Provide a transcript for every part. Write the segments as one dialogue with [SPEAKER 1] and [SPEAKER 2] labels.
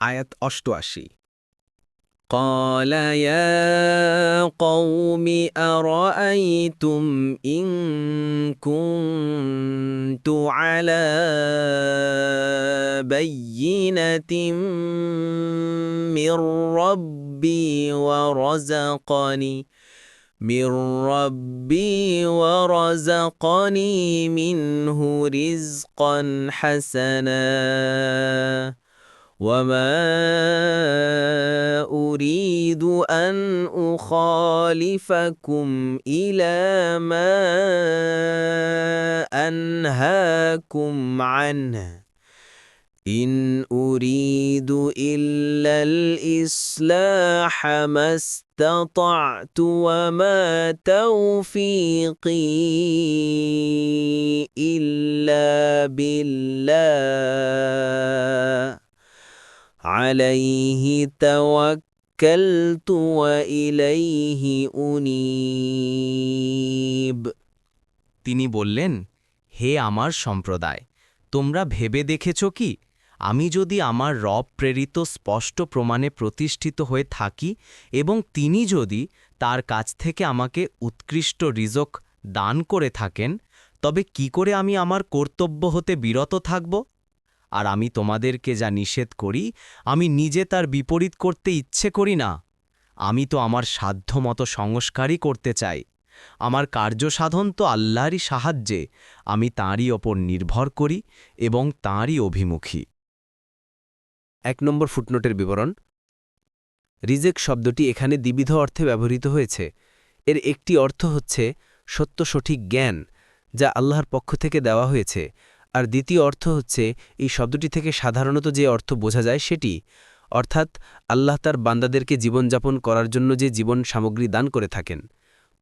[SPEAKER 1] আয়াত 88।
[SPEAKER 2] قال يا قوم أرأيتم إن كنت على بينة من ربي ورزقني منه رزقا حسنا وما أريد أن أخالفكم إلى ما أنهاكم عنه إن أريد إلا الإصلاح ما استطعت وما توفيقي إلا بالله عليه توكلت وإليه أنيب
[SPEAKER 3] তিনি বললেন, হে আমার সম্প্রদায়, তোমরা ভেবে দেখেছ কি আমি যদি আমার রব প্রেরিত স্পষ্ট প্রমাণে প্রতিষ্ঠিত হয়ে থাকি এবং তিনি যদি তার কাছ থেকে আমাকে উৎকৃষ্ট রিজক দান করে থাকেন, তবে কি করে আমি আমার কর্তব্য হতে বিরত থাকব? আর আমি তোমাদেরকে যা নিষেধ করি আমি নিজে তার বিপরীত করতে ইচ্ছে করি না। আমি তো আমার সাধ্যমতো সংস্কারই করতে চাই। আমার কার্যসাধন তো আল্লাহরই সাহায্যে, আমি তাঁরই ওপর নির্ভর করি এবং তাঁরই অভিমুখী।
[SPEAKER 1] 1 নম্বর ফুটনোটের বিবরণ। রিজেক শব্দটি এখানে দ্বিবিধ অর্থে ব্যবহৃত হয়েছে। এর একটি অর্থ হচ্ছে সত্য সঠিক জ্ঞান, যা আল্লাহর পক্ষ থেকে দেওয়া হয়েছে, আর দ্বিতীয় অর্থ হচ্ছে এই শব্দটি থেকে সাধারণত যে অর্থ বোঝা যায় সেটি, অর্থাৎ আল্লাহ তার বান্দাদেরকে জীবনযাপন করার জন্য যে জীবন সামগ্রী দান করে থাকেন।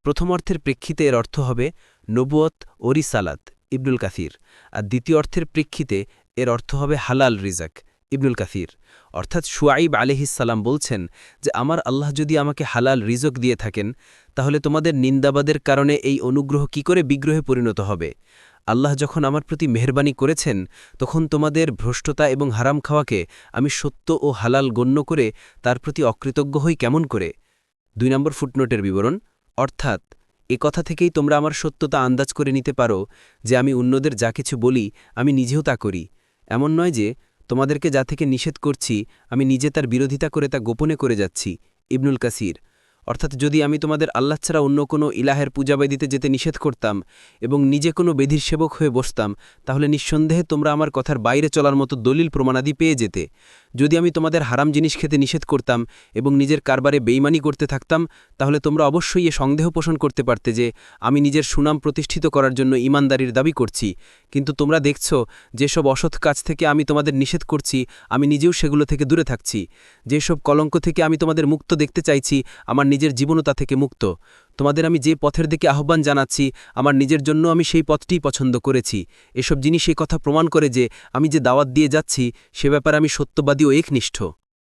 [SPEAKER 1] প্রথম অর্থের প্রেক্ষিতে এর অর্থ হবে নবুয়ত ও রিসালাত, ইবনুল কাসির, আর দ্বিতীয় অর্থের প্রেক্ষিতে এর অর্থ হবে হালাল রিজাক, ইবনুল কাসির। অর্থাৎ শুআইব আলাইহিসসালাম বলছেন যে আমার আল্লাহ যদি আমাকে হালাল রিজক দিয়ে থাকেন, তাহলে তোমাদের নিন্দাবাদের কারণে এই অনুগ্রহ কি করে বিগ্রহে পরিণত হবে? আল্লাহ যখন আমার প্রতি মেহরবানি করেছেন, তখন তোমাদের ভ্রষ্টতা এবং হারাম খাওয়াকে আমি সত্য ও হালাল গণ্য করে তার প্রতি অকৃতজ্ঞ হই কেমন করে? 2 নম্বর ফুটনোটের বিবরণ। অর্থাৎ এ কথা থেকেই তোমরা আমার সত্যতা আন্দাজ করে নিতে পারো যে আমি অন্যদের যা কিছু বলি আমি নিজেও তা করি। এমন নয় যে তোমাদেরকে যা থেকে নিষেধ করছি আমি নিজে তার বিরোধিতা করে তা গোপনে করে যাচ্ছি, ইবনুল কাসির। অর্থাৎ যদি আমি তোমাদের আল্লাহ ছাড়া অন্য কোনো ইলাহের পূজাবেদিতে যেতে নিষেধ করতাম এবং নিজে কোনো বেধির সেবক হয়ে বসতাম, তাহলে নিঃসন্দেহে তোমরা আমার কথার বাইরে চলার মতো দলিল প্রমাণাদি পেয়ে যেতে। যদি আমি তোমাদের হারাম জিনিস খেতে নিষেধ করতাম এবং নিজের কারবারে বেইমানি করতে থাকতাম, তাহলে তোমরা অবশ্যই এ সন্দেহ পোষণ করতে পারতে যে আমি নিজের সুনাম প্রতিষ্ঠিত করার জন্য ঈমানদারির দাবি করছি। কিন্তু তোমরা দেখছ যেসব অসৎ কাজ থেকে আমি তোমাদের নিষেধ করছি আমি নিজেও সেগুলো থেকে দূরে থাকছি। যেসব কলঙ্ক থেকে আমি তোমাদের মুক্ত দেখতে চাইছি আমার নিজের জীবনও তা থেকে মুক্ত। তোমাদের আমি যে পথের দিকে আহ্বান জানাচ্ছি আমার নিজের জন্য আমি সেই পথটিই পছন্দ করেছি। এসব জিনিস এই কথা প্রমাণ করে যে আমি যে দাওয়াত দিয়ে যাচ্ছি সে ব্যাপারে আমি সত্যবাদী ও একনিষ্ঠ।